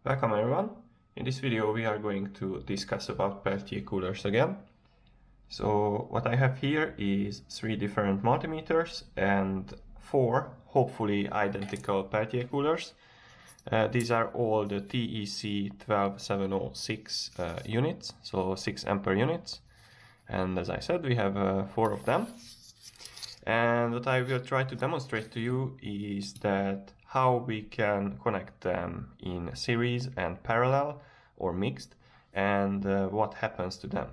Welcome everyone. In this video we are going to discuss about Peltier coolers again. So what I have here is 3 different multimeters and 4 hopefully identical Peltier coolers. These are all the TEC 12706 units, so 6 ampere units. And as I said, we have 4 of them. And what I will try to demonstrate to you is that how we can connect them in series and parallel or mixed, and what happens to them.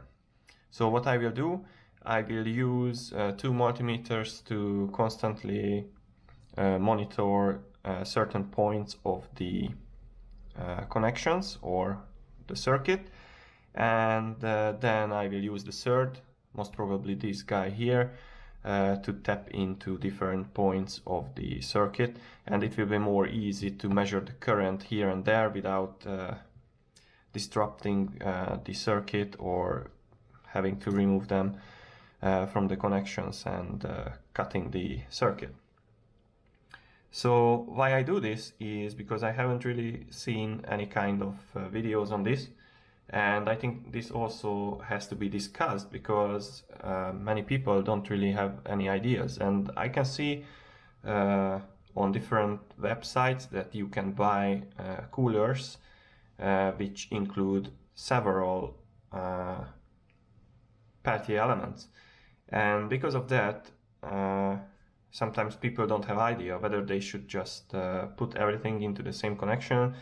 So what I will do, I will use 2 multimeters to constantly monitor certain points of the connections or the circuit, and then I will use the third, most probably this guy here, to tap into different points of the circuit, and it will be more easy to measure the current here and there without disrupting the circuit or having to remove them from the connections and cutting the circuit. So why I do this is because I haven't really seen any kind of videos on this. And I think this also has to be discussed because many people don't really have any ideas. And I can see on different websites that you can buy coolers which include several Peltier elements. And because of that, sometimes people don't have idea whether they should just put everything into the same connection,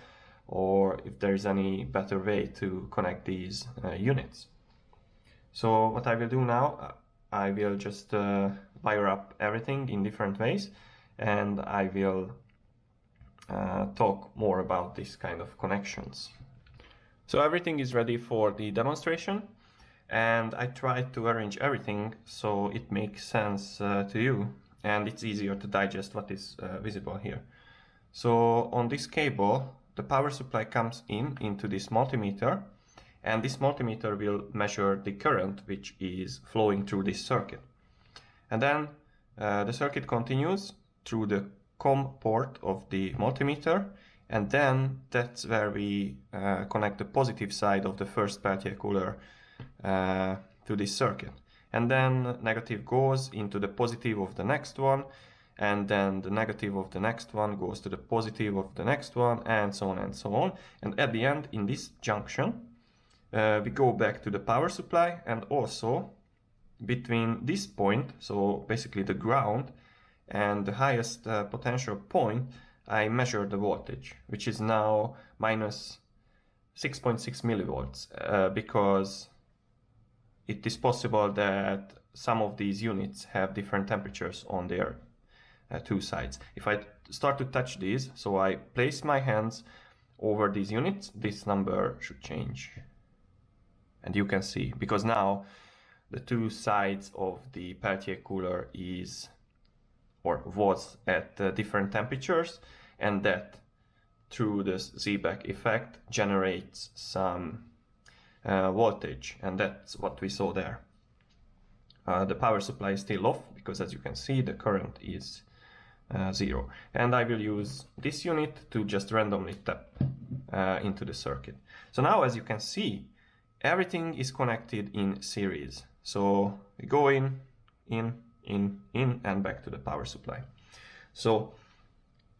or if there is any better way to connect these units. So what I will do now, I will just wire up everything in different ways, and I will talk more about this kind of connections. So everything is ready for the demonstration, and I tried to arrange everything so it makes sense to you, and it's easier to digest what is visible here. So on this cable, the power supply comes into this multimeter, and this multimeter will measure the current which is flowing through this circuit. And then the circuit continues through the COM port of the multimeter, and then that's where we connect the positive side of the first Peltier cooler to this circuit. And then negative goes into the positive of the next one, and then the negative of the next one goes to the positive of the next one, and so on and so on. And at the end, in this junction, we go back to the power supply, and also between this point, so basically the ground, and the highest potential point, I measure the voltage, which is now minus 6.6 millivolts, because it is possible that some of these units have different temperatures on their 2 sides. If I start to touch these, so I place my hands over these units, this number should change. And you can see, because now the 2 sides of the Peltier cooler is, or was, at different temperatures, and that through this Z-back effect generates some voltage, and that's what we saw there. The power supply is still off because, as you can see, the current is 0. And I will use this unit to just randomly tap into the circuit. So now, as you can see, everything is connected in series. So we go in, and back to the power supply. So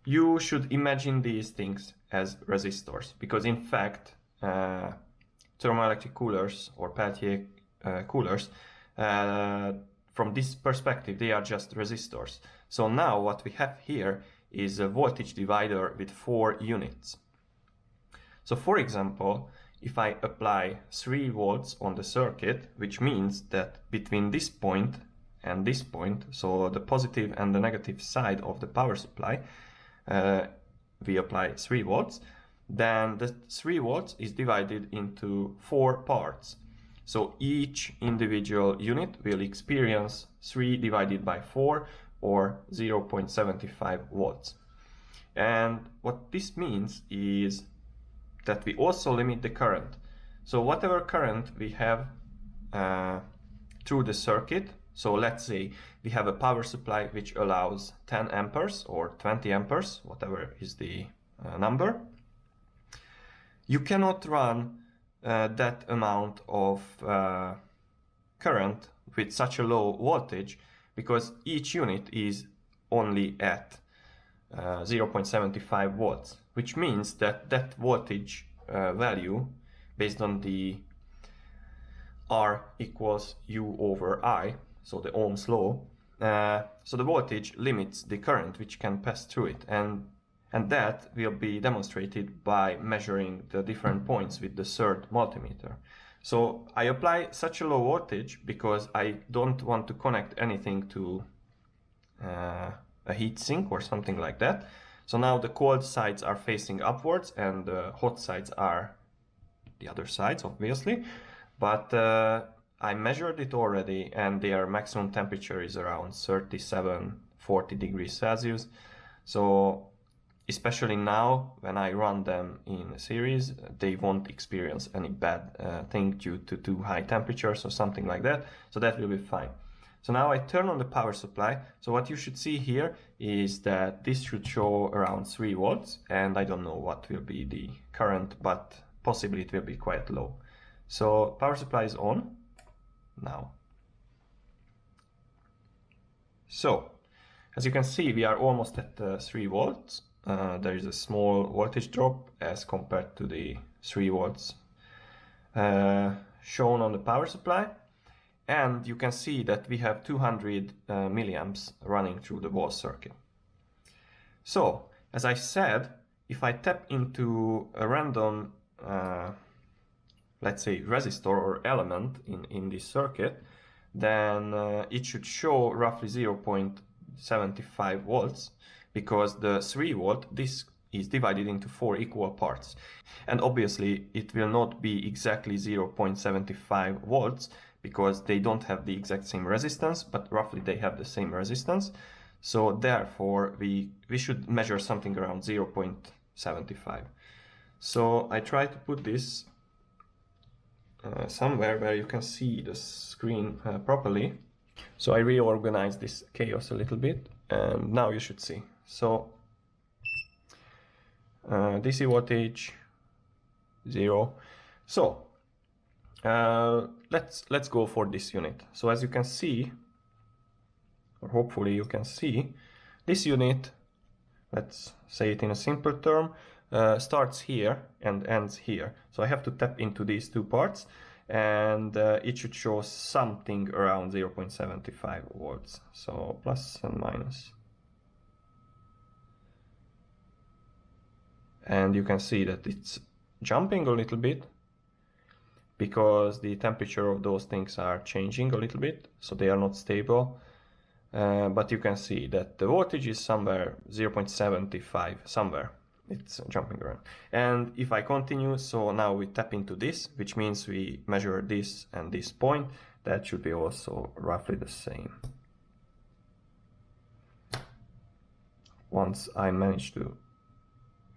you should imagine these things as resistors, because in fact, thermoelectric coolers or Peltier coolers, from this perspective, they are just resistors. So now what we have here is a voltage divider with 4 units. So for example, if I apply 3 volts on the circuit, which means that between this point and this point, so the positive and the negative side of the power supply, we apply 3 volts, then the 3 volts is divided into 4 parts. So each individual unit will experience 3 divided by 4, or 0.75 volts. And what this means is that we also limit the current. So whatever current we have through the circuit, so let's say we have a power supply which allows 10 amperes or 20 amperes, whatever is the number. You cannot run that amount of current with such a low voltage because each unit is only at 0.75 volts, which means that that voltage value based on the R equals U over I, so the Ohm's law, so the voltage limits the current which can pass through it, and that will be demonstrated by measuring the different points with the third multimeter. So I apply such a low voltage because I don't want to connect anything to a heat sink or something like that. So now the cold sides are facing upwards and the hot sides are the other sides, obviously. But I measured it already and their maximum temperature is around 37-40 degrees Celsius. So especially now when I run them in a series, they won't experience any bad thing due to too high temperatures or something like that. So that will be fine. So now I turn on the power supply. So what you should see here is that this should show around 3 volts, and I don't know what will be the current, but possibly it will be quite low. So power supply is on now. So as you can see, we are almost at 3 volts. There is a small voltage drop as compared to the 3 volts shown on the power supply. And you can see that we have 200 milliamps running through the wall circuit. So, as I said, if I tap into a random, let's say, resistor or element in this circuit, then it should show roughly 0.75 volts, because the 3 volt, this is divided into 4 equal parts. And obviously, it will not be exactly 0.75 volts, because they don't have the exact same resistance, but roughly they have the same resistance. So therefore, we should measure something around 0.75. So I try to put this somewhere where you can see the screen properly. So I reorganize this chaos a little bit, and now you should see. So DC voltage 0. So let's go for this unit. So as you can see, or hopefully you can see, this unit, let's say it in a simple term, starts here and ends here. So I have to tap into these two parts, and it should show something around 0.75 volts. So plus and minus. And you can see that it's jumping a little bit, because the temperature of those things are changing a little bit, so they are not stable. But you can see that the voltage is somewhere 0.75, somewhere. It's jumping around. And if I continue, so now we tap into this, which means we measure this and this point. That should be also roughly the same. Once I manage to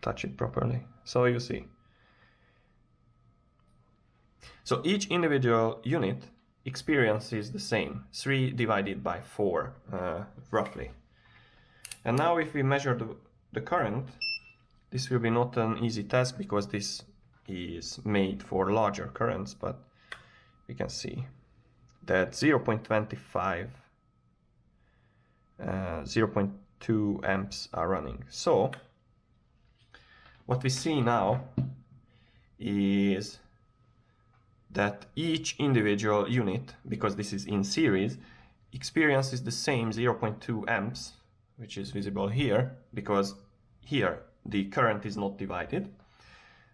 touch it properly. So you see. So each individual unit experiences the same, 3 divided by 4, roughly. And now if we measure the current, this will be not an easy task because this is made for larger currents, but we can see that 0.25, 0.2 amps are running. So what we see now is that each individual unit, because this is in series, experiences the same 0.2 amps, which is visible here, because here the current is not divided.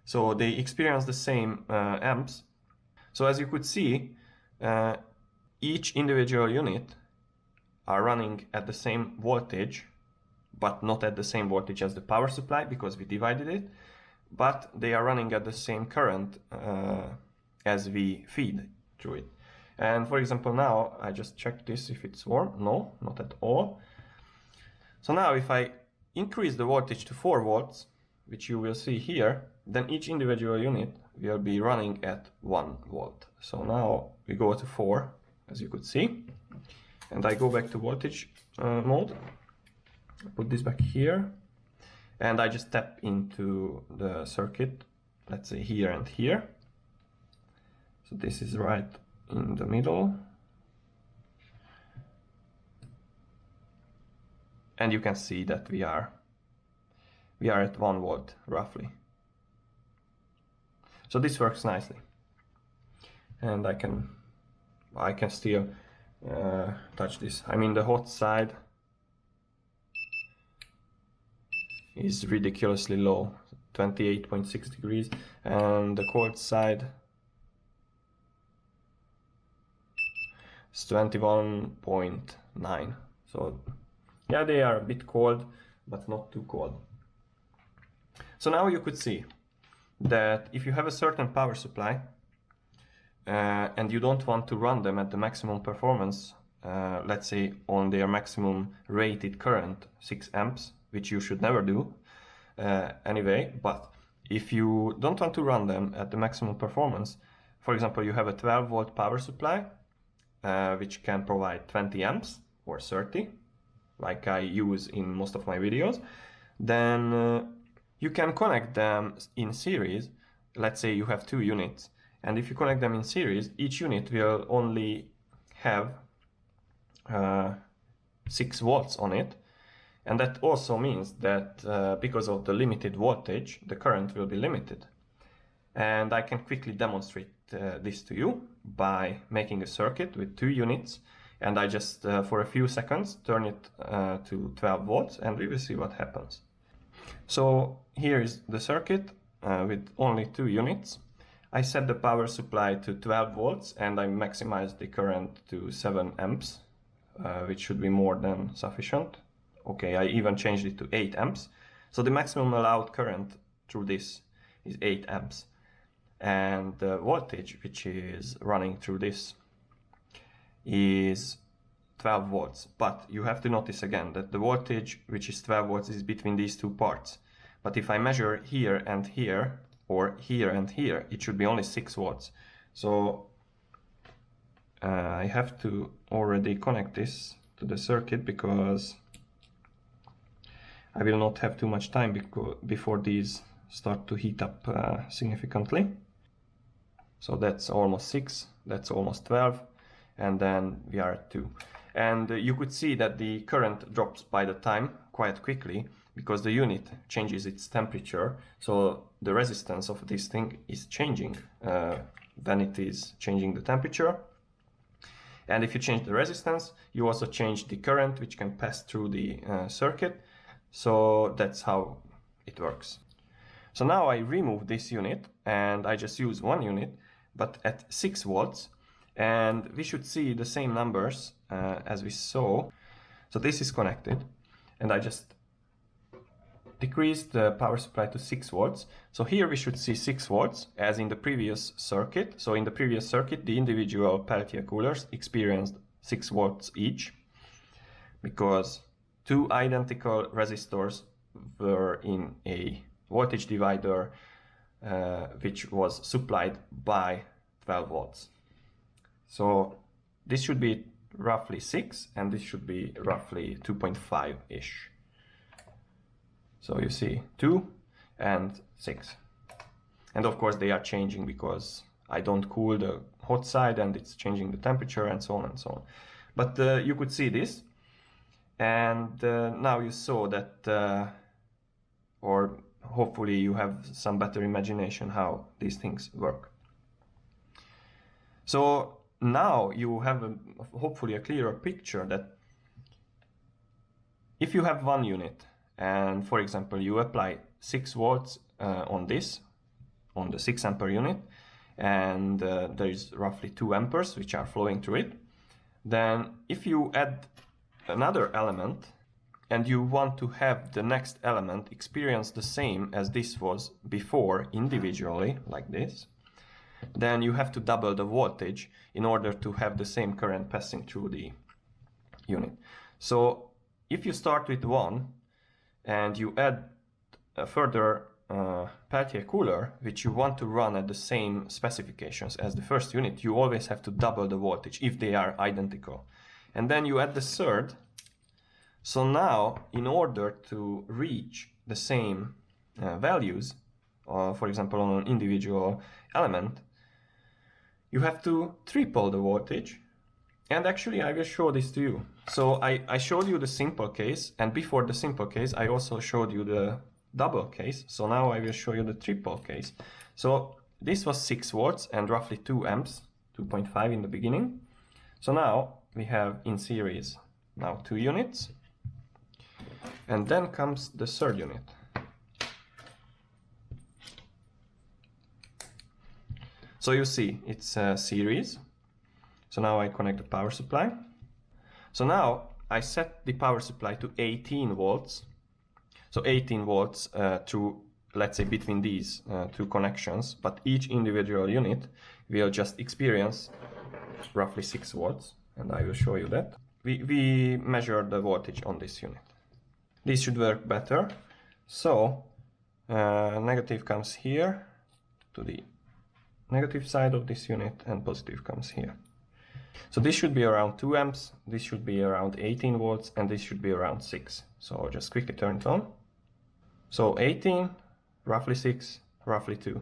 So they experience the same amps. So as you could see, each individual unit are running at the same voltage, but not at the same voltage as the power supply, because we divided it, but they are running at the same current as we feed through it. And for example, now I just checked this if it's warm. No, not at all. So now if I increase the voltage to 4 volts, which you will see here, then each individual unit will be running at 1 volt. So now we go to 4, as you could see, and I go back to voltage mode. I put this back here, and I just tap into the circuit let's say here and here. So this is right in the middle. And you can see that we are at 1 volt roughly. So this works nicely. And I can still touch this. I mean, the hot side is ridiculously low, 28.6 degrees, and the cold side is 21.9. So yeah, they are a bit cold, but not too cold. So now you could see that if you have a certain power supply and you don't want to run them at the maximum performance, let's say on their maximum rated current 6 amps, which you should never do anyway, but if you don't want to run them at the maximum performance, for example, you have a 12 volt power supply which can provide 20 amps or 30, like I use in most of my videos, then you can connect them in series. Let's say you have 2 units, and if you connect them in series, each unit will only have 6 volts on it. And that also means that because of the limited voltage, the current will be limited. And I can quickly demonstrate this to you by making a circuit with 2 units, and I just for a few seconds turn it to 12 volts, and we will see what happens. So here is the circuit with only 2 units. I set the power supply to 12 volts and I maximize the current to 7 amps, which should be more than sufficient. Okay, I even changed it to 8 amps. So the maximum allowed current through this is 8 amps. And the voltage which is running through this is 12 volts. But you have to notice again that the voltage which is 12 volts is between these 2 parts. But if I measure here and here, or here and here, it should be only 6 volts. So I have to already connect this to the circuit because I will not have too much time before these start to heat up significantly. So that's almost 6, that's almost 12, and then we are at 2. And you could see that the current drops by the time quite quickly because the unit changes its temperature. So the resistance of this thing is changing when it is changing the temperature. And if you change the resistance, you also change the current which can pass through the circuit. So that's how it works. So now I remove this unit and I just use 1 unit, but at 6 volts, and we should see the same numbers as we saw. So this is connected, and I just decrease the power supply to 6 volts. So here we should see 6 volts as in the previous circuit. So in the previous circuit, the individual Peltier coolers experienced 6 volts each because 2 identical resistors were in a voltage divider which was supplied by 12 volts. So this should be roughly 6 and this should be roughly 2.5-ish. So you see 2 and 6. And of course they are changing because I don't cool the hot side and it's changing the temperature and so on and so on. But you could see this, and now you saw that, or hopefully you have some better imagination how these things work. So now you have hopefully a clearer picture that if you have 1 unit and, for example, you apply 6 volts on the 6 ampere unit, and there is roughly 2 amperes which are flowing through it, then if you add another element and you want to have the next element experience the same as this was before individually, like this, then you have to double the voltage in order to have the same current passing through the unit. So if you start with 1 and you add a further Peltier cooler which you want to run at the same specifications as the first unit, you always have to double the voltage if they are identical. And then you add the third. So now, in order to reach the same values for example, on an individual element, you have to triple the voltage. And actually, I will show this to you. So I showed you the simple case, and before the simple case, I also showed you the double case. So now I will show you the triple case. So this was 6 volts and roughly 2 amps, 2.5 in the beginning. So now we have in series now 2 units. And then comes the third unit. So you see, it's a series. So now I connect the power supply. So now I set the power supply to 18 volts. So 18 volts through, let's say, between these 2 connections, but each individual unit will just experience roughly 6 volts, and I will show you that. We measure the voltage on this unit. This should work better. So negative comes here to the negative side of this unit, and positive comes here. So this should be around 2 amps, this should be around 18 volts, and this should be around 6. So I'll just quickly turn it on. So 18, roughly 6, roughly 2.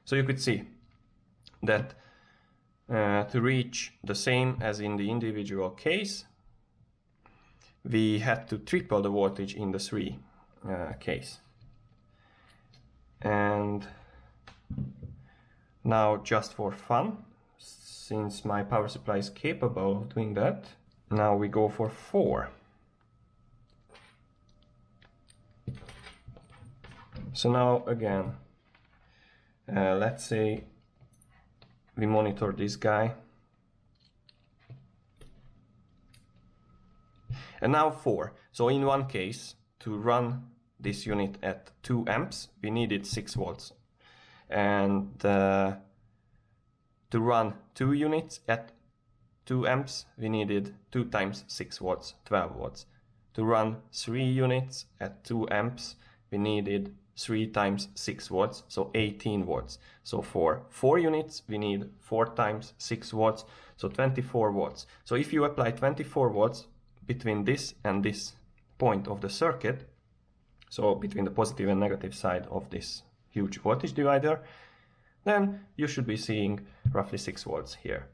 So you could see that to reach the same as in the individual case, we had to triple the voltage in the 3 case. And now, just for fun, since my power supply is capable of doing that, now we go for 4. So now again, let's say we monitor this guy. And now 4. So in one case, to run this unit at 2 amps, we needed 6 volts. And to run 2 units at 2 amps, we needed 2 times 6 watts, 12 watts. To run 3 units at 2 amps, we needed 3 times 6 watts, so 18 watts. So for 4 units, we need 4 times 6 watts, so 24 watts. So if you apply 24 watts between this and this point of the circuit, so between the positive and negative side of this huge voltage divider, then you should be seeing roughly 6 volts here.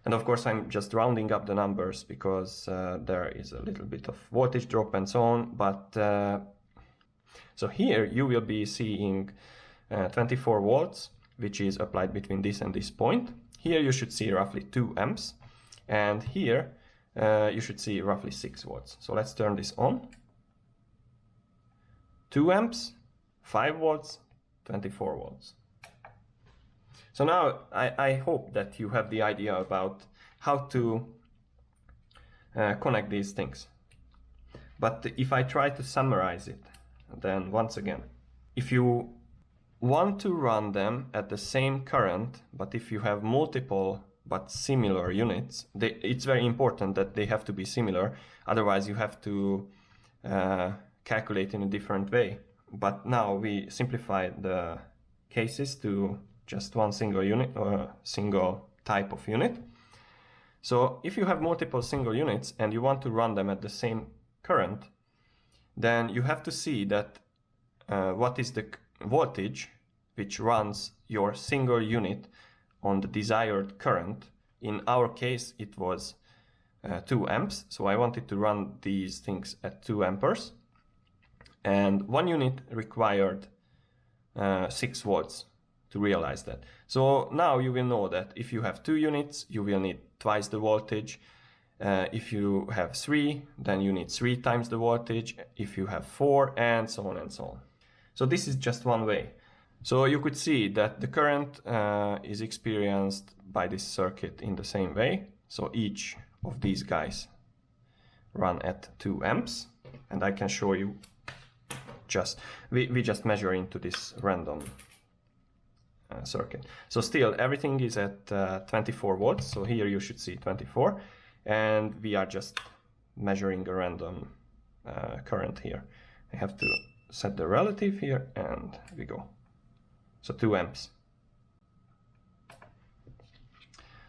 And of course, I'm just rounding up the numbers because there is a little bit of voltage drop and so on. But so here you will be seeing 24 volts, which is applied between this and this point. Here you should see roughly 2 amps. And here you should see roughly 6 volts. So let's turn this on. 2 amps, 5 volts, 24 volts. So now I hope that you have the idea about how to connect these things. But if I try to summarize it, then once again, if you want to run them at the same current, but if you have multiple but similar units, it's very important that they have to be similar. Otherwise, you have to calculate in a different way. But now we simplified the cases to just one single unit or single type of unit. So if you have multiple single units and you want to run them at the same current, then you have to see that what is the voltage which runs your single unit on the desired current. In our case, it was 2 amps. So I wanted to run these things at 2 amperes. And 1 unit required 6 volts to realize that. So now you will know that if you have 2 units, you will need twice the voltage. If you have 3, then you need 3 times the voltage. If you have 4, and so on and so on. So this is just one way. So you could see that the current is experienced by this circuit in the same way. So each of these guys run at 2 amps. And I can show you just, we just measure into this random circuit. So still everything is at 24 volts. So here you should see 24. And we are just measuring a random current here. I have to set the relative here and we go. So 2 amps.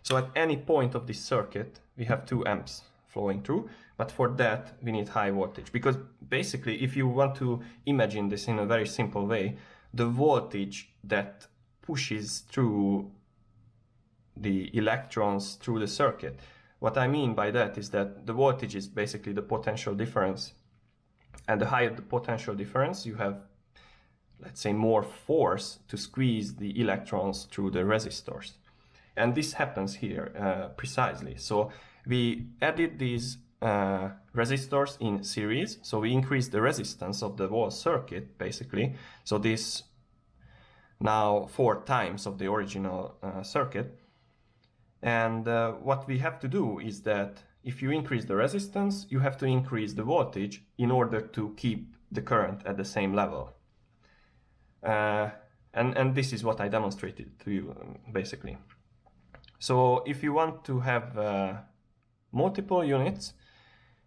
So at any point of this circuit, we have 2 amps flowing through. But for that, we need high voltage, because basically, if you want to imagine this in a very simple way, the voltage that pushes through the electrons through the circuit. What I mean by that is that the voltage is basically the potential difference. And the higher the potential difference, you have, let's say, more force to squeeze the electrons through the resistors. And this happens here precisely. So we added these resistors in series. So we increased the resistance of the whole circuit, basically. So this now 4 times of the original circuit. And what we have to do is that if you increase the resistance, you have to increase the voltage in order to keep the current at the same level. And this is what I demonstrated to you, basically. So if you want to have multiple units,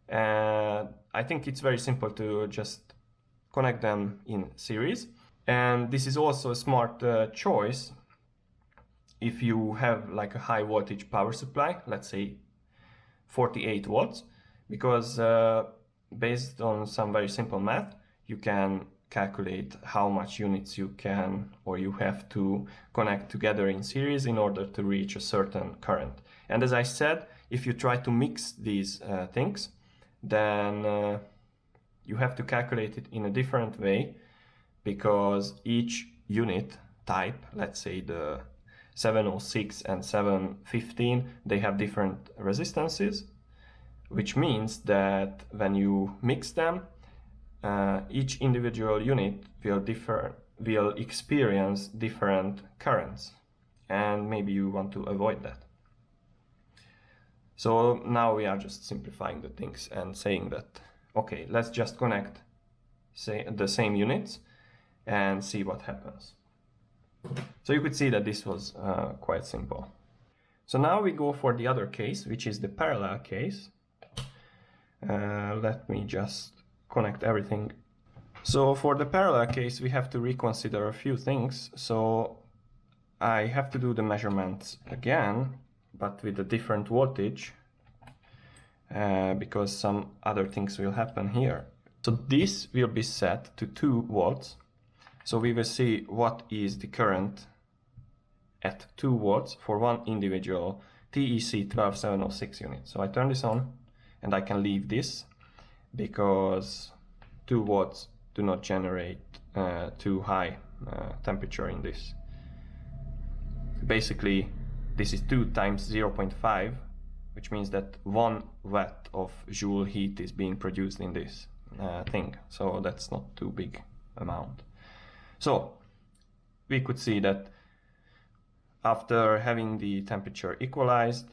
I think it's very simple to just connect them in series. And this is also a smart choice if you have like a high voltage power supply, let's say 48 volts, because based on some very simple math, you can calculate how much units you can or you have to connect together in series in order to reach a certain current. And as I said, if you try to mix these things, then you have to calculate it in a different way, because each unit type, let's say the 706 and 715, they have different resistances, which means that when you mix them, each individual unit will experience different currents, and maybe you want to avoid that. So now we are just simplifying the things and saying that, okay, let's just connect the same units and see what happens. So you could see that this was quite simple. So now we go for the other case, which is the parallel case. Let me just connect everything. So for the parallel case, we have to reconsider a few things. So I have to do the measurements again, but with a different voltage, because some other things will happen here. So this will be set to 2 volts. So we will see what is the current at 2 volts for one individual TEC 12706 unit. So I turn this on, and I can leave this because 2 volts do not generate too high temperature in this. Basically, this is 2 times 0.5, which means that 1 watt of joule heat is being produced in this thing. So that's not too big amount. So we could see that after having the temperature equalized,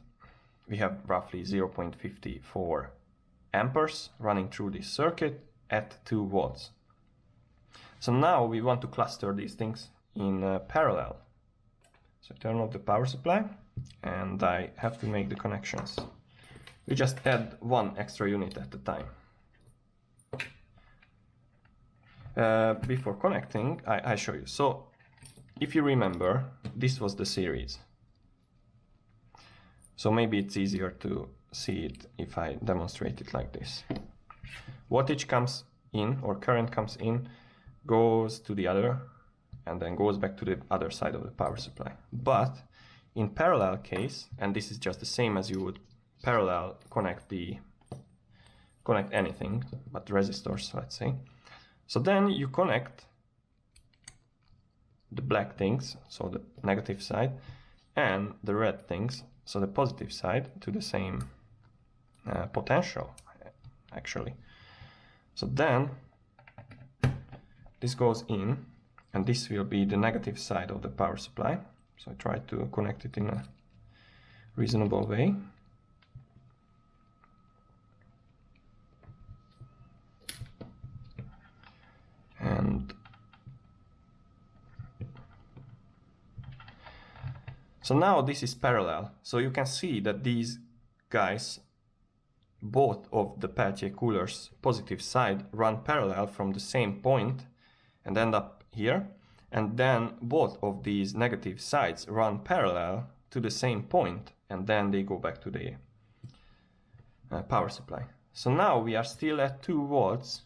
we have roughly 0.54 amperes running through this circuit at 2 volts. So now we want to cluster these things in parallel. So I turn off the power supply and I have to make the connections. We just add 1 extra unit at a time. Before connecting, I show you. So if you remember, this was the series. So maybe it's easier to see it if I demonstrate it like this. Voltage comes in, or current comes in, goes to the other, and then goes back to the other side of the power supply. But in parallel case, and this is just the same as you would parallel connect anything, but resistors, let's say. So then you connect the black things, so the negative side, and the red things, so the positive side, to the same potential, actually. So then this goes in, and this will be the negative side of the power supply. So I try to connect it in a reasonable way. And so now this is parallel. So you can see that these guys, both of the Peltier coolers positive side, run parallel from the same point and end up here. And then both of these negative sides run parallel to the same point, and then they go back to the power supply. So now we are still at 2 volts,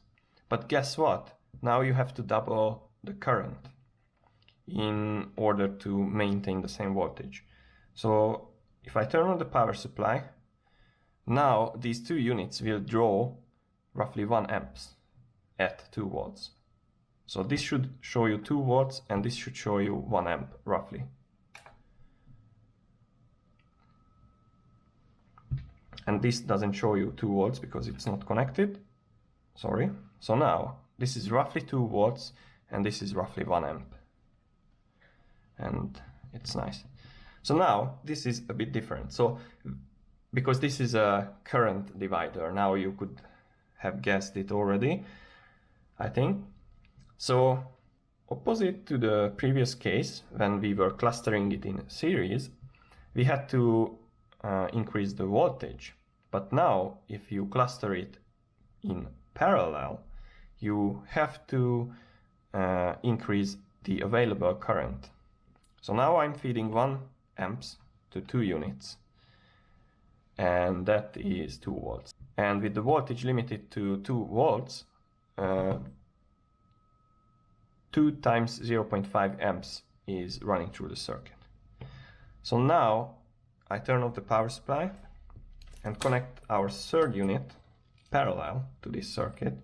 but guess what? Now you have to double the current in order to maintain the same voltage. So if I turn on the power supply, now these 2 units will draw roughly 1 amps at 2 volts. So this should show you 2 volts and this should show you 1 amp roughly. And this doesn't show you 2 volts because it's not connected. Sorry. So now this is roughly 2 volts and this is roughly 1 amp. And it's nice. So now this is a bit different. So because this is a current divider, now you could have guessed it already, I think. So opposite to the previous case, when we were clustering it in series, we had to increase the voltage. But now if you cluster it in parallel, you have to increase the available current. So now I'm feeding 1 amps to 2 units, and that is 2 volts. And with the voltage limited to 2 volts, 2 times 0.5 amps is running through the circuit. So now I turn off the power supply and connect our third unit parallel to this circuit.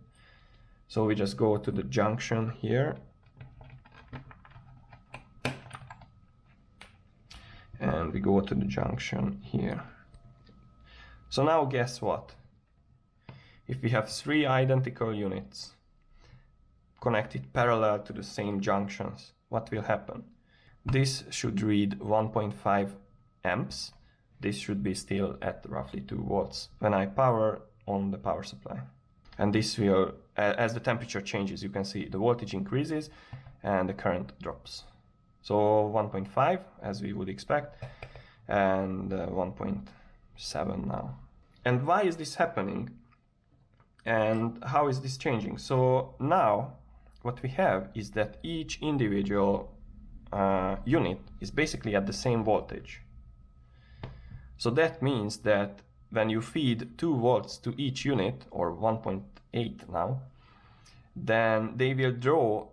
So we just go to the junction here and we go to the junction here. So now guess what? If we have 3 identical units connected parallel to the same junctions, what will happen? This should read 1.5 amps. This should be still at roughly 2 volts when I power on the power supply. And this will, as the temperature changes, you can see the voltage increases and the current drops. So 1.5 as we would expect, and 1.7 now. And why is this happening? And how is this changing? So now what we have is that each individual unit is basically at the same voltage. So that means that when you feed 2 volts to each unit, or 1.8 now, then they will draw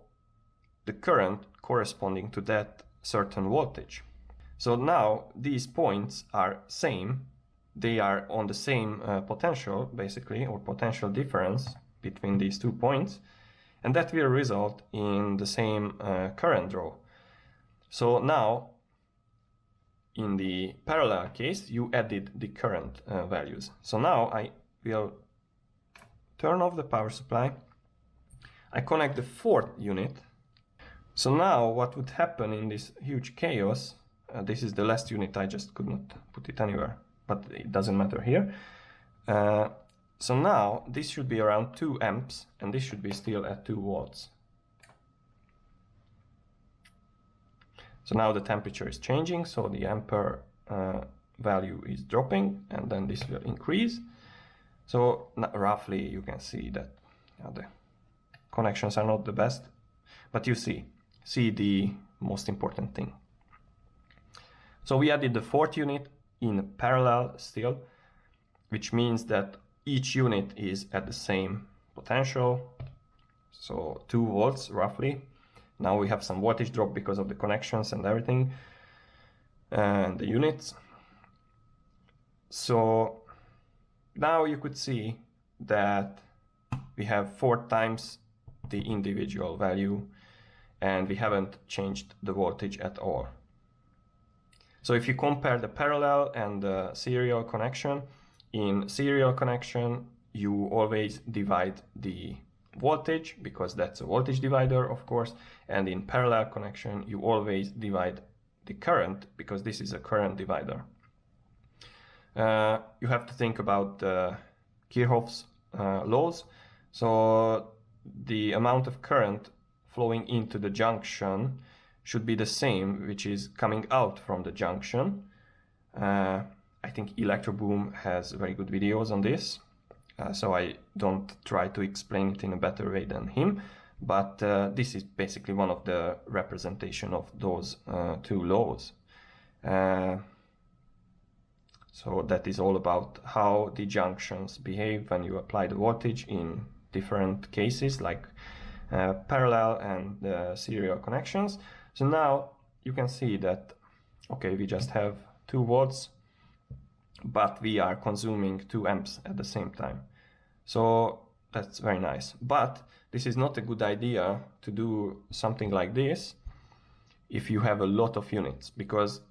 the current corresponding to that certain voltage. So now these points are same. They are on the same potential, basically, or potential difference between these 2 points, and that will result in the same current draw. So now, in the parallel case, you added the current values. So now I will turn off the power supply. I connect the 4th unit. So now what would happen in this huge chaos, this is the last unit, I just could not put it anywhere, but it doesn't matter here. So now this should be around 2 amps and this should be still at 2 volts. So now the temperature is changing, so the ampere value is dropping, and then this will increase. So roughly you can see that the connections are not the best, but you see the most important thing. So we added the 4th unit in parallel still, which means that each unit is at the same potential, so 2 volts roughly. Now we have some voltage drop because of the connections and everything, and the units. So now you could see that we have 4 times the individual value, and we haven't changed the voltage at all. So if you compare the parallel and the serial connection, in serial connection you always divide the voltage, because that's a voltage divider, of course, and in parallel connection you always divide the current, because this is a current divider. You have to think about Kirchhoff's laws. So the amount of current flowing into the junction should be the same which is coming out from the junction. I think Electroboom has very good videos on this. So I don't try to explain it in a better way than him, but this is basically one of the representation of those 2 laws. So that is all about how the junctions behave when you apply the voltage in different cases, like parallel and serial connections. So now you can see that, okay, we just have 2 volts, but we are consuming 2 amps at the same time. So that's very nice. But this is not a good idea to do something like this if you have a lot of units, because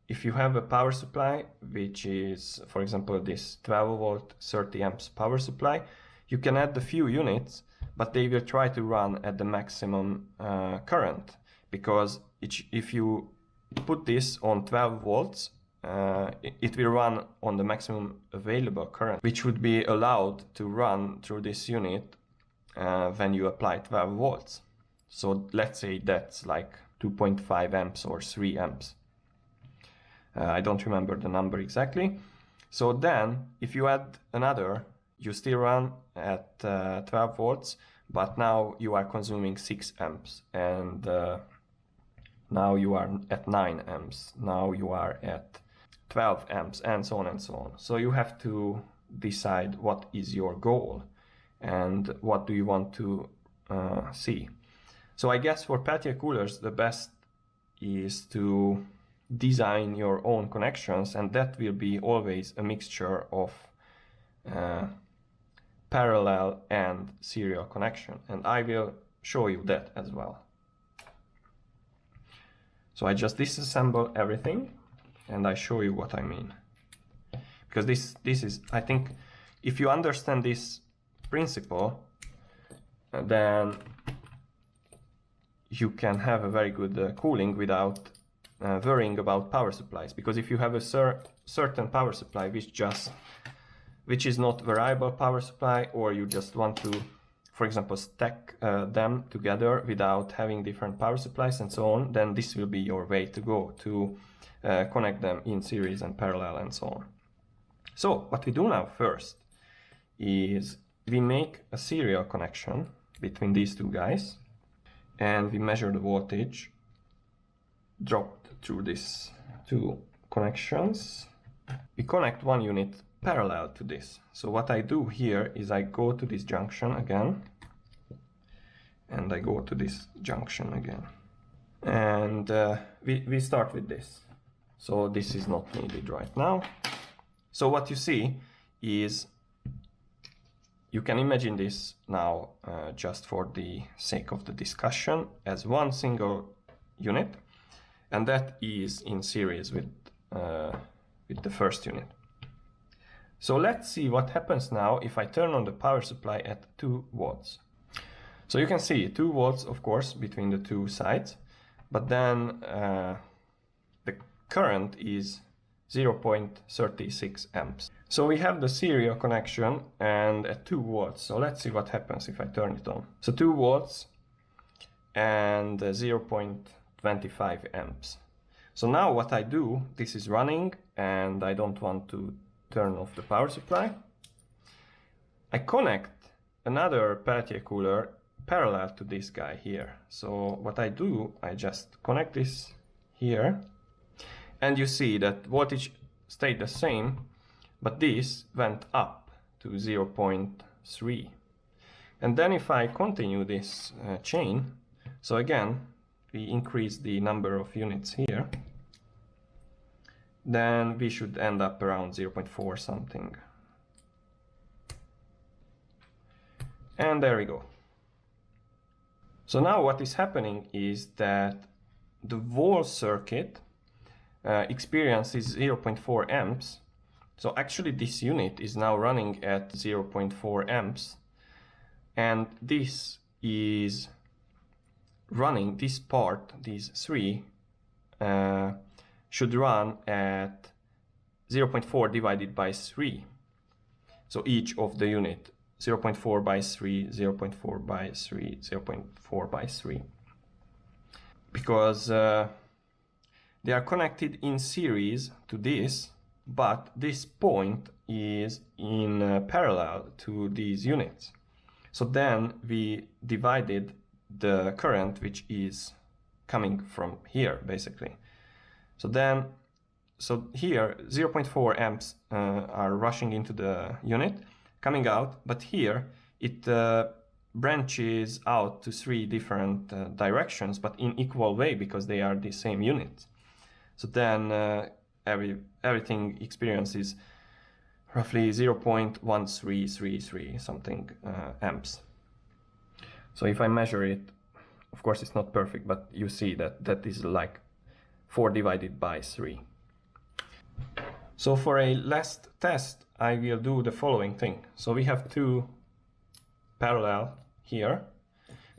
if you have a power supply, which is, for example, this 12 volt 30 amps power supply, you can add a few units, but they will try to run at the maximum current, because if you put this on 12 volts, it will run on the maximum available current, which would be allowed to run through this unit when you apply 12 volts. So let's say that's like 2.5 amps or 3 amps. I don't remember the number exactly. So then if you add another, you still run at 12 volts, but now you are consuming 6 amps, and now you are at 9 amps, now you are at 12 amps, and so on and so on. So you have to decide what is your goal and what do you want to see. So I guess for Peltier coolers, the best is to design your own connections, and that will be always a mixture of parallel and serial connection, and I will show you that as well. So I just disassemble everything and I show you what I mean, because this is, I think, if you understand this principle, then you can have a very good cooling without worrying about power supplies. Because if you have a certain power supply which is not variable power supply, or you just want to, for example, stack them together without having different power supplies and so on, then this will be your way to go to connect them in series and parallel and so on. So what we do now first is we make a serial connection between these two guys, and we measure the voltage dropped through these two connections. We connect one unit parallel to this. So what I do here is I go to this junction again, and I go to this junction again, and we start with this. So this is not needed right now. So what you see is, you can imagine this now, just for the sake of the discussion, as one single unit, and that is in series with the first unit. So let's see what happens now if I turn on the power supply at 2 volts. So you can see 2 volts, of course, between the two sides, but then the current is 0.36 amps. So we have the serial connection and at 2 volts. So let's see what happens if I turn it on. So 2 volts and 0.25 amps. So now what I do, this is running and I don't want to turn off the power supply. I connect another Peltier cooler parallel to this guy here. So what I do, I just connect this here, and you see that voltage stayed the same, but this went up to 0.3. And then if I continue this chain, so again we increase the number of units here, then we should end up around 0.4 something. And there we go. So now what is happening is that the whole circuit experiences 0.4 amps. So actually this unit is now running at 0.4 amps, and this is running, this part, these three, should run at 0.4 divided by 3. So each of the unit, 0.4 by 3, 0.4 by 3, 0.4 by 3. Because they are connected in series to this, but this point is in parallel to these units. So then we divided the current which is coming from here, basically. So then so here 0.4 amps are rushing into the unit, coming out, but here it branches out to 3 different directions, but in equal way because they are the same unit. So then everything experiences roughly 0.1333 something amps. So if I measure it, of course it's not perfect, but you see that that is like 4 divided by 3. So for a last test, I will do the following thing. So we have 2 parallel here.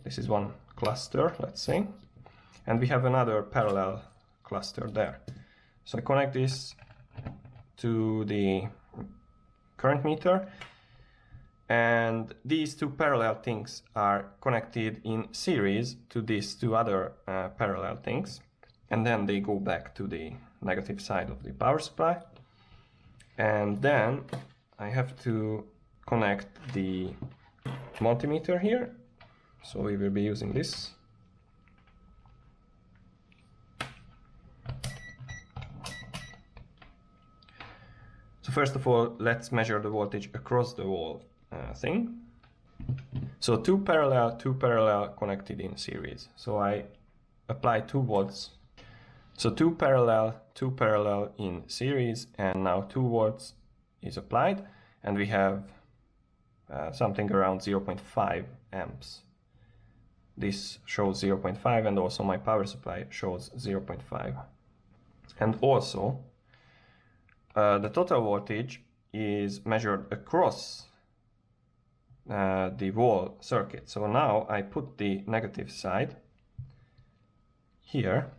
This is one cluster, let's say, and we have another parallel cluster there. So I connect this to the current meter, and these 2 parallel things are connected in series to these 2 other parallel things, and then they go back to the negative side of the power supply. And then I have to connect the multimeter here, so we will be using this. So first of all, let's measure the voltage across the wall thing. So 2 parallel connected in series. So I apply 2 volts. So 2 parallel in series, and now 2 volts is applied, and we have something around 0.5 amps. This shows 0.5, and also my power supply shows 0.5. And also the total voltage is measured across the wall circuit. So now I put the negative side here.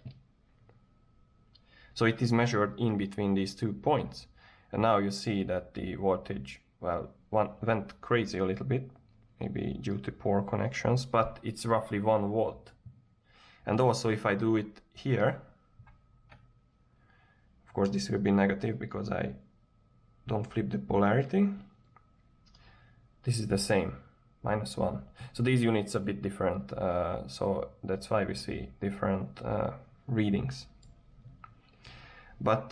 So it is measured in between these 2 points. And now you see that the voltage, well, went crazy a little bit, maybe due to poor connections, but it's roughly 1 volt. And also if I do it here, of course this will be negative because I don't flip the polarity. This is the same, -1. So these units are a bit different, so that's why we see different readings. But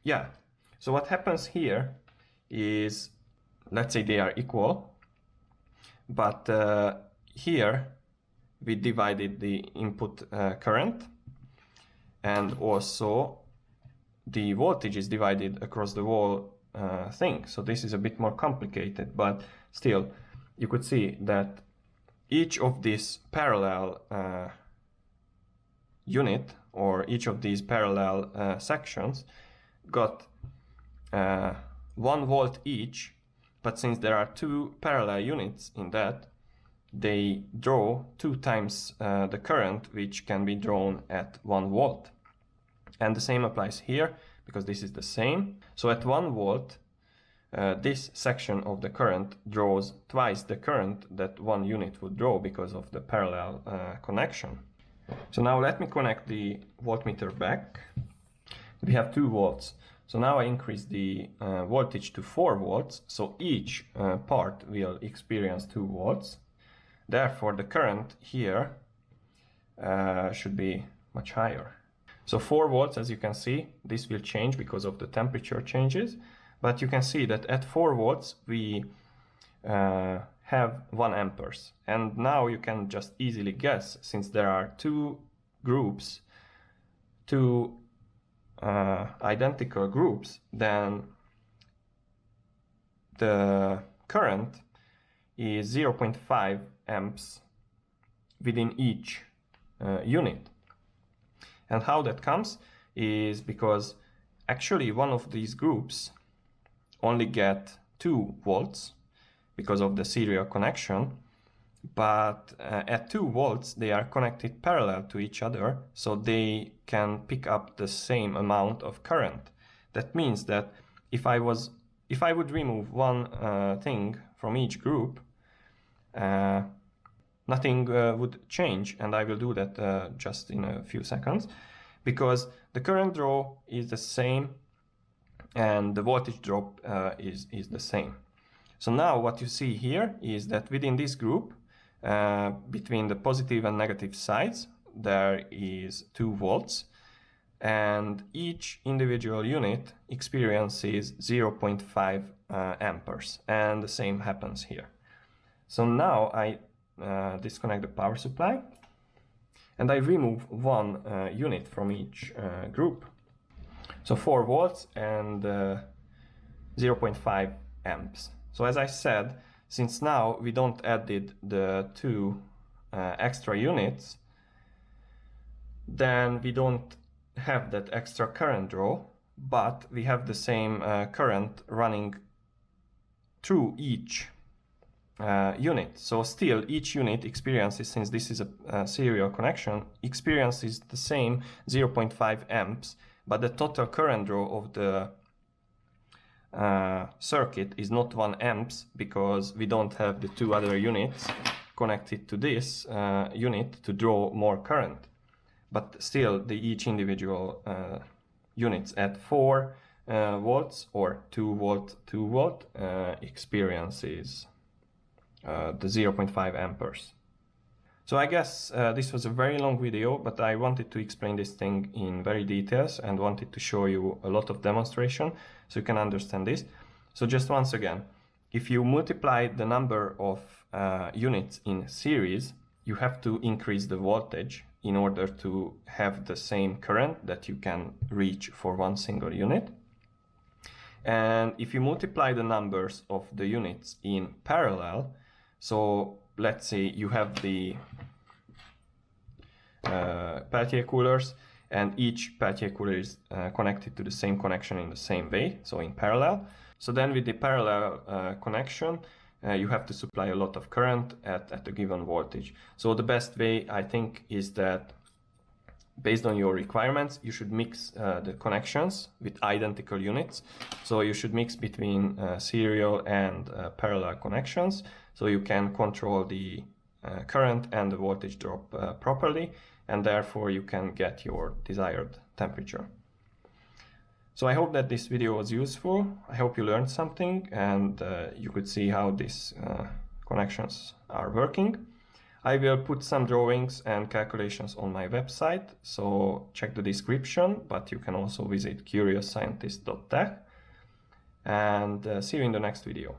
yeah, so what happens here is, let's say they are equal, but here we divided the input current, and also the voltage is divided across the wall thing. So this is a bit more complicated, but still you could see that each of these parallel unit, or each of these parallel sections, got 1 volt each, but since there are 2 parallel units in that, they draw 2 times the current which can be drawn at 1 volt. And the same applies here, because this is the same. So at 1 volt, this section of the current draws twice the current that 1 unit would draw because of the parallel connection. So now let me connect the voltmeter back. We have 2 volts. So now I increase the voltage to 4 volts. So each part will experience 2 volts. Therefore, the current here should be much higher. So 4 volts, as you can see, this will change because of the temperature changes. But you can see that at 4 volts, we have 1 amperes. And now you can just easily guess, since there are 2 groups, 2 identical groups, then the current is 0.5 amps within each unit. And how that comes is because actually one of these groups only get 2 volts because of the serial connection, but at 2 volts they are connected parallel to each other, so they can pick up the same amount of current. That means that if I would remove one thing from each group, nothing would change, and I will do that just in a few seconds, because the current draw is the same and the voltage drop is the same. So now what you see here is that within this group, between the positive and negative sides, there is 2 volts. and each individual unit experiences 0.5 amperes, and the same happens here. So now I disconnect the power supply and I remove one unit from each group. So 4 volts and 0.5 amps. So as I said, since now we don't added the 2 extra units, then we don't have that extra current draw, but we have the same current running through each unit. So still each unit experiences, since this is a serial connection, experiences the same 0.5 amps, but the total current draw of the circuit is not 1 amps, because we don't have the 2 other units connected to this unit to draw more current. But still each individual units at 4 volts or 2 volt experiences the 0.5 amperes. So I guess this was a very long video, but I wanted to explain this thing in very details and wanted to show you a lot of demonstration so you can understand this. So just once again, if you multiply the number of units in series, you have to increase the voltage in order to have the same current that you can reach for one single unit. And if you multiply the numbers of the units in parallel, so let's say you have the Peltier coolers, and each Peltier cooler is connected to the same connection in the same way, so in parallel. So then with the parallel connection, you have to supply a lot of current at a given voltage. So the best way, I think, is that based on your requirements, you should mix the connections with identical units. So you should mix between serial and parallel connections, so you can control the current and the voltage drop properly, and therefore you can get your desired temperature. So I hope that this video was useful. I hope you learned something and you could see how these connections are working. I will put some drawings and calculations on my website, so check the description, but you can also visit curiousscientist.tech, and see you in the next video.